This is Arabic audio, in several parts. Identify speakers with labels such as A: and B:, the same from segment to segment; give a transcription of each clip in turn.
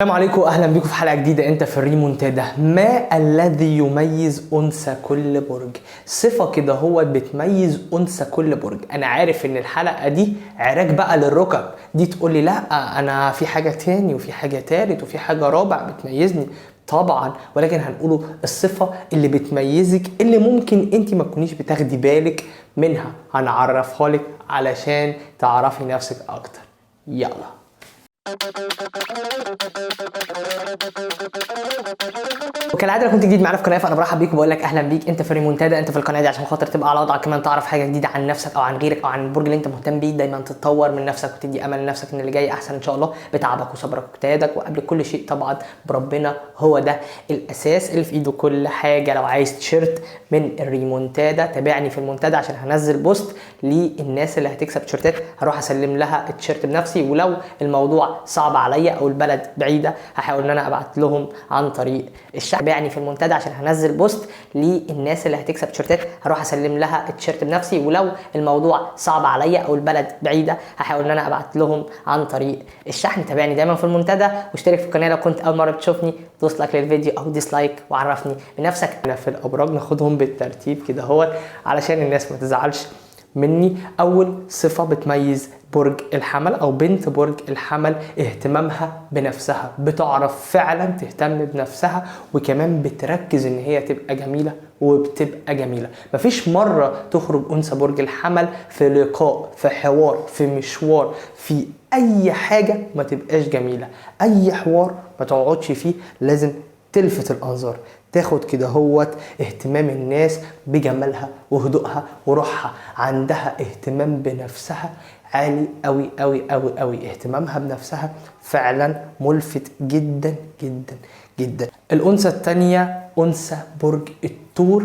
A: السلام عليكم، اهلا بيكم في حلقه جديده. انت في الريمونتادا. ما الذي يميز انثى كل برج؟ صفه كده هو بتميز انثى كل برج. انا عارف ان الحلقه دي عراك بقى للركب، دي تقول لي لا انا في حاجه تاني وفي حاجه تالت وفي حاجه رابع بتميزني طبعا، ولكن هنقوله الصفه اللي بتميزك اللي ممكن انت ما تكونيش بتاخدي بالك منها، هنعرفها لك علشان تعرفي نفسك اكتر. يلا. وكالعاده لو كنت جديد معانا في القناه فانا برحب بيك وبقول لك اهلا بيك. انت في ريمونتادا، انت في القناه دي عشان خاطر تبقى على وضعك، كمان تعرف حاجه جديده عن نفسك او عن غيرك او عن البرج اللي انت مهتم بيه. دايما تتطور من نفسك وتدي امل لنفسك ان اللي جاي احسن ان شاء الله، بتعبك وصبرك واجتهادك، وقبل كل شيء طبعا بربنا، هو ده الاساس اللي في ايده كل حاجه. لو عايز تيشيرت من الريمونتادا تابعني في المنتدى عشان هنزل بوست للناس اللي هتكسب تيشيرتات، هروح اسلم لها التيشيرت بنفسي. ولو الموضوع صعب عليا او البلد بعيده هحاول ان انا ابعت لهم عن طريق الشحن. تابعني في المنتدى عشان هنزل بوست للناس اللي هتكسب تيشيرتات، هروح اسلم لها التيشيرت بنفسي. ولو الموضوع صعب عليا او البلد بعيده هحاول ان انا ابعت لهم عن طريق الشحن. تابعني دايما في المنتدى واشترك في القناه لو كنت اول مره بتشوفني، دوس لايك للفيديو او ديسلايك وعرفني بنفسك. انا في الابراج ناخدهم بالترتيب كده هو علشان الناس ما تزعلش مني. اول صفه بتميز برج الحمل او بنت برج الحمل اهتمامها بنفسها، بتعرف فعلا تهتم بنفسها، وكمان بتركز ان هي تبقى جميله وبتبقى جميله. مفيش مره تخرج انثى برج الحمل في لقاء، في حوار، في مشوار، في اي حاجه ما تبقاش جميله. اي حوار ما تقعدش فيه لازم تلفت الانظار، تاخد كده هوت اهتمام الناس بجمالها وهدوءها وروحها. عندها اهتمام بنفسها عالي قوي قوي قوي قوي، اهتمامها بنفسها فعلا ملفت جدا جدا جدا. الانثى التانية انثى برج الثور،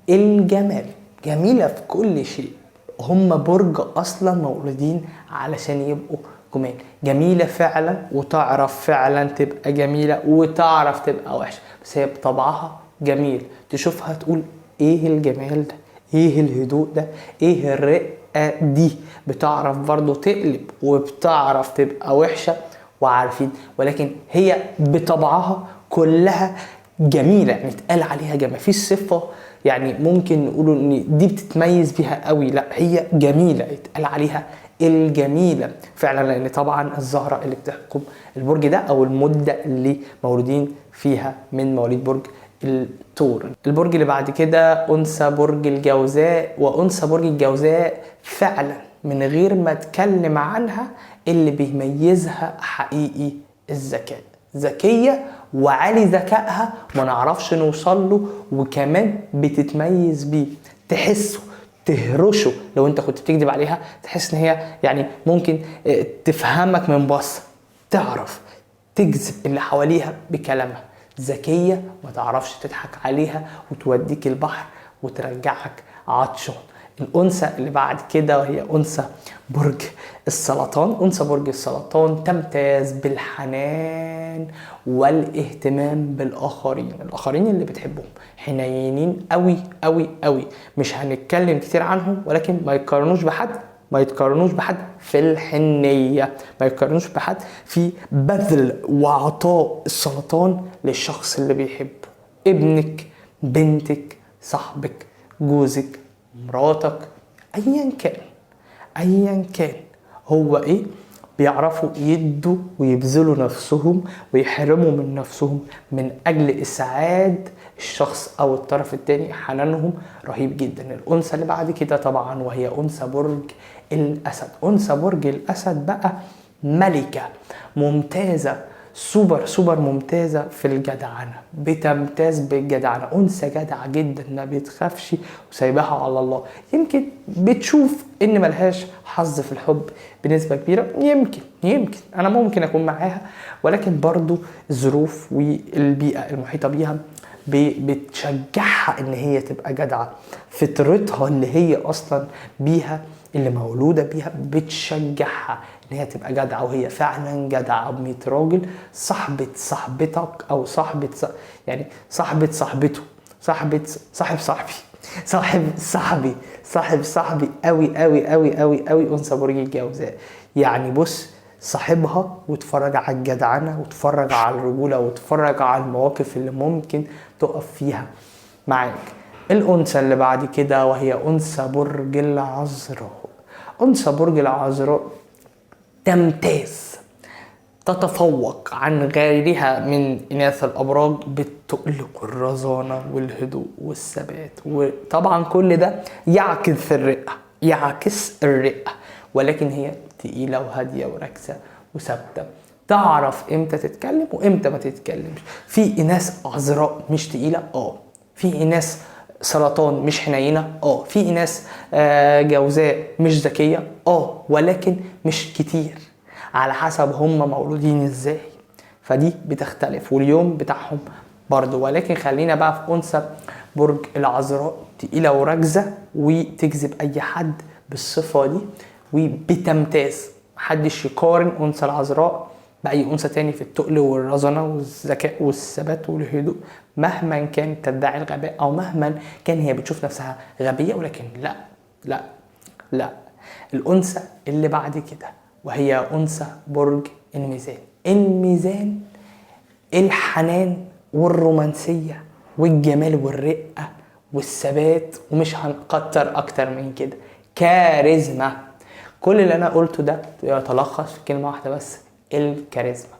A: الجمال، جميلة في كل شيء. هم برج اصلا مولودين علشان يبقوا جمال، جميلة فعلا وتعرف فعلا تبقى جميلة وتعرف تبقى وحشة، بس هي بطبعها جميل. تشوفها تقول ايه الجمال ده، ايه الهدوء ده، ايه الرقة دي. بتعرف برضو تقلب وبتعرف تبقى وحشة وعارفين، ولكن هي بطبعها كلها جميلة، يعني اتقال عليها جميلة. مفيش صفة يعني ممكن نقولوا ان دي بتتميز بيها قوي، لا هي جميلة اتقال عليها الجميلة فعلا، لان طبعا الزهرة اللي بتحكم البرج ده او المدة اللي مولودين فيها من مواليد برج الثور. البرج اللي بعد كده انثى برج الجوزاء، وانثى برج الجوزاء فعلا من غير ما اتكلم عنها اللي بيميزها حقيقي الذكاء. ذكية وعالي ذكائها ما نعرفش نوصل له، وكمان بتتميز بيه، تحسه تهرشه. لو انت كنت بتكذب عليها تحس ان هي يعني ممكن تفهمك من بصة، تعرف تجذب اللي حواليها بكلامها. ذكية ما تعرفش تضحك عليها وتوديك البحر وترجعك عطشان. الأنثى اللي بعد كده وهي أنثى برج السرطان. أنثى برج السرطان تمتاز بالحنان والاهتمام بالآخرين، الآخرين اللي بتحبهم حنينين قوي قوي قوي. مش هنتكلم كتير عنهم، ولكن ما يتقارنوش بحد، ما يتقارنوش بحد في الحنية، ما يتقارنوش بحد في بذل وعطاء السرطان للشخص اللي بيحبه. ابنك، بنتك، صاحبك، جوزك، مراتك، ايا كان ايا كان هو ايه، بيعرفوا يدوا ويبذلوا نفسهم ويحرموا من نفسهم من اجل اسعاد الشخص او الطرف الثاني. حنانهم رهيب جدا. الانثى اللي بعد كده طبعا وهي انثى برج الاسد. انثى برج الاسد بقى ملكة ممتازة، سوبر ممتازة في الجدعنة، بتمتاز بالجدعنة. أنثى جدعة جدا ما بتخافش وسايبها على الله. يمكن بتشوف إن ملهاش حظ في الحب بنسبة كبيرة، يمكن أنا ممكن أكون معاها، ولكن برضو الظروف والبيئة المحيطة بيها بتشجعها إن هي تبقى جدعة. فطرتها اللي هي أصلا بيها، اللي مولودة بيها، بتشجعها ان هي تبقى جدعة، وهي فعلا جدعة. ب 100 راجل صاحبة صاحبتك او يعني صاحبة صاحبته، صاحب صاحبي قوي قوي قوي قوي قوي انثى برج الجوزاء. يعني بص، صاحبها واتفرج على الجدعنة واتفرج على الرجولة واتفرج على المواقف اللي ممكن تقف فيها معاك. الأنثى اللي بعد كده وهي أنثى برج العذراء. أنثى برج العذراء تمتاز، تتفوق عن غيرها من إناث الأبراج بالتقل والرزانة والهدوء والثبات، وطبعا كل ده يعكس الرقة، ولكن هي تقيلة وهادية وركزة وثابتة، تعرف امتى تتكلم وامتى ما تتكلمش. في إناث عذراء مش تقيلة، في إناث سرطان مش حنينة، في إناث جوزاء مش ذكية، ولكن مش كتير، على حسب هم مولودين ازاي، فدي بتختلف واليوم بتاعهم برضو. ولكن خلينا بقى في أنثى برج العذراء، تقيلة وركزة وتجذب أي حد بالصفة دي وبتمتاز. محدش يقارن أنثى العذراء بأي أنثى تاني في التقل والرزانة والذكاء والثبات والهدوء، مهما كانت تدعي الغباء أو مهما كان هي بتشوف نفسها غبية، ولكن لا لا لا. الأنثى اللي بعد كده وهي أنثى برج الميزان. الميزان الحنان والرومانسية والجمال والرقة والثبات، ومش هنكتر أكتر من كده، كاريزما. كل اللي أنا قلته ده يتلخص في كلمة واحدة بس، الكاريزما.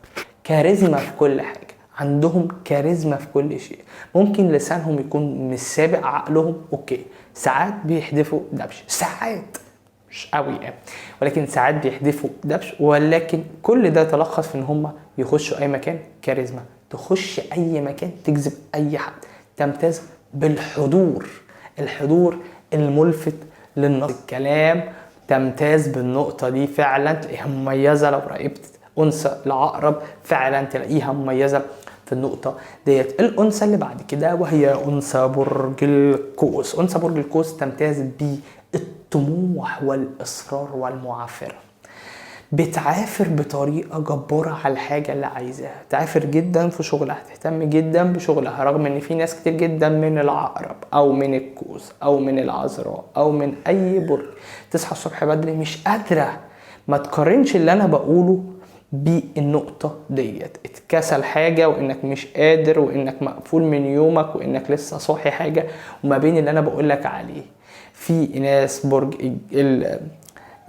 A: كاريزما في كل حاجة، عندهم كاريزما في كل شيء. ممكن لسانهم يكون مش سابق عقلهم، اوكي، ساعات بيحدفوا دبش، ساعات مش قوي يعني، ولكن ساعات بيحدفوا دبش، ولكن كل ده يتلخص في ان هم يخشوا اي مكان. كاريزما، تخش اي مكان تجذب اي حد، تمتاز بالحضور، الحضور الملفت للنظر، الكلام، تمتاز بالنقطة دي فعلا، تلاقيها مميزة. لو راقبت أنثى العقرب فعلا تلاقيها مميزة في النقطة ديت. الأنثى اللي بعد كده وهي أنثى برج القوس. أنثى برج القوس تمتاز بالطموح والإصرار والمعافرة، بتعافر بطريقة جبارة على الحاجة اللي عايزاها، تعافر جدا في شغلها، تهتم جدا بشغلها، رغم ان في ناس كتير جدا من العقرب او من القوس او من العذراء او من اي برج تصحى الصبح بدري مش قادرة. ما تقارنش اللي انا بقوله بالنقطة ديت، اتكسل حاجة وانك مش قادر وانك مقفول من يومك وانك لسه صاحي حاجة، وما بين اللي انا بقولك عليه. في ناس برج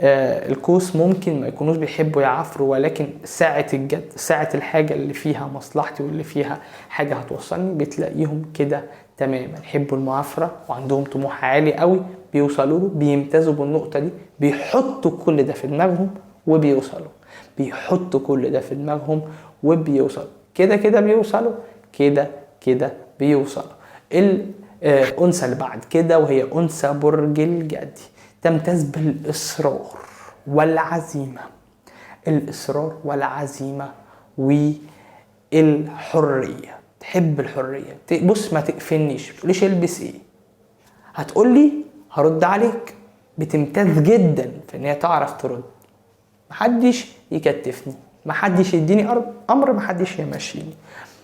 A: القوس ممكن ما يكونوش بيحبوا يعافروا، ولكن ساعة الجد، ساعة الحاجة اللي فيها مصلحتي واللي فيها حاجة هتوصلني، بتلاقيهم كده تماما، يحبوا المعافرة وعندهم طموح عالي قوي، بيوصلوا له، بيمتازوا بالنقطة دي، بيحطوا كل ده في دماغهم وبيوصلوا، بيحطوا كل ده في دماغهم وبيوصلوا، كده كده بيوصلوا، كده كده بيوصلوا. الأنثى اللي بعد كده وهي أنثى برج الجدي، تمتاز بالإصرار والعزيمة، الإصرار والعزيمة والحرية، تحب الحرية. بص، ما تقفلنيش، تقوليش البس ايه، هتقولي هرد عليك. بتمتاز جدا في ان هي تعرف ترد، محدش يكتفني، محدش يديني امر، محدش يمشيني.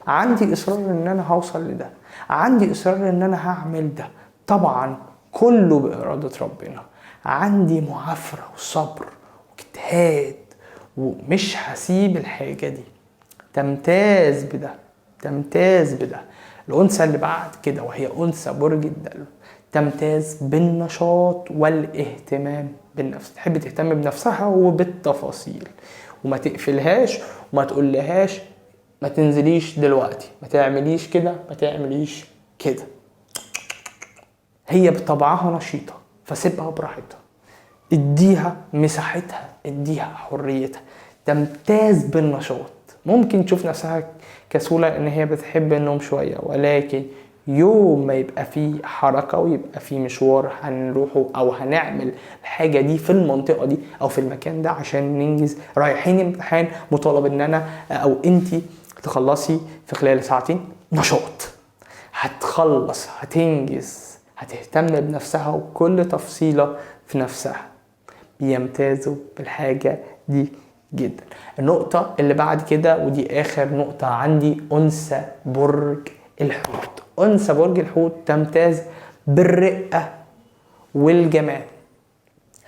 A: عندي اصرار ان انا هوصل لده، عندي اصرار ان انا هعمل ده، طبعا كله بإرادة ربنا. عندي معافرة وصبر واجتهاد ومش هسيب الحاجة دي. تمتاز بده، تمتاز بده. الأنثى اللي بعد كده وهي أنثى برج الدلو، تمتاز بالنشاط والاهتمام بالنفس، تحب تهتم بنفسها وبالتفاصيل، وما تقفلهاش وما تقولهاش ما تنزليش دلوقتي، ما تعمليش كده، ما تعمليش كده. هي بطبعها نشيطة، فسيبها براحتها، اديها مساحتها، اديها حريتها. تمتاز بالنشاط، ممكن تشوف نفسها كسولة ان هي بتحب النوم شوية، ولكن يوم ما يبقى فيه حركة ويبقى فيه مشوار هنروحه او هنعمل الحاجة دي في المنطقة دي او في المكان ده عشان ننجز، رايحين امتحان مطالب ان انا او انتي تخلصي في خلال ساعتين، نشاط، هتخلص، هتنجز، هتهتم بنفسها وكل تفصيلة في نفسها. بيمتازوا بالحاجة دي جدا. النقطة اللي بعد كده ودي آخر نقطة عندي، أنثى برج الحوت. أنثى برج الحوت تمتاز بالرقة والجمال،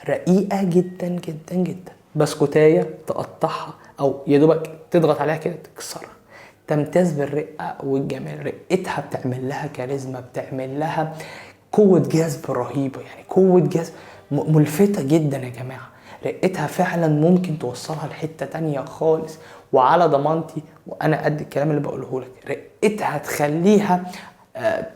A: رقيقة جدا جدا جدا، بسكوتايه تقطعها او يا دوبك تضغط عليها كده تكسرها. تمتاز بالرقه والجمال، رقتها بتعمل لها كاريزما، بتعمل لها قوه جذب رهيبه، يعني قوه جذب ملفتة جدا يا جماعة. رقتها فعلا ممكن توصلها لحتة تانية خالص، وعلى ضمانتي وانا قد الكلام اللي بقوله لك، رقتها تخليها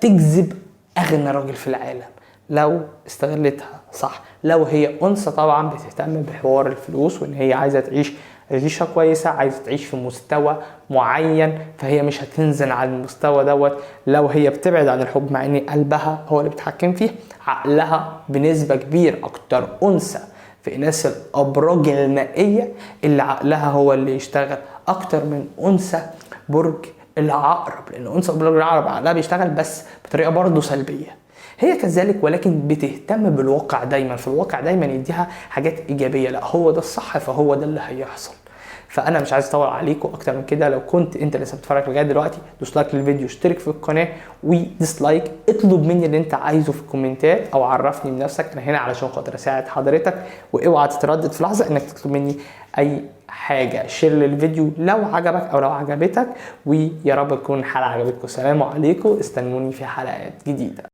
A: تجذب اغنى راجل في العالم لو استغلتها صح. لو هي انثى طبعا بتهتم بحوار الفلوس، وان هي عايزة تعيش عيشة كويسة، عايزة تعيش في مستوى معين، فهي مش هتنزل عن المستوى دوت. لو هي بتبعد عن الحب، مع ان قلبها هو اللي بيتحكم فيه، عقلها بنسبة كبيرة اكتر انثى في ناس الابراج المائية اللي عقلها هو اللي يشتغل اكتر من انثى برج العقرب، لان انثى برج العقرب عقلها بيشتغل بس بطريقة برضه سلبية. هي كذلك، ولكن بتهتم بالواقع دايما، في الواقع دايما يديها حاجات ايجابيه، لا هو ده الصح فهو ده اللي هيحصل. فانا مش عايز اطول عليكم اكتر من كده. لو كنت انت لسه بتتفرج لغايه دلوقتي، دوس لايك للفيديو، اشترك في القناه، وديسلايك اطلب مني اللي انت عايزه في الكومنتات، او عرفني بنفسك، انا هنا علشان خاطر اساعد حضرتك. واوعى تتردد في لحظه انك تطلب مني اي حاجه. شير للفيديو لو عجبك او لو عجبتك، ويا رب تكون الحلقه عجبتكم. السلام عليكم، استنوني في حلقات جديده.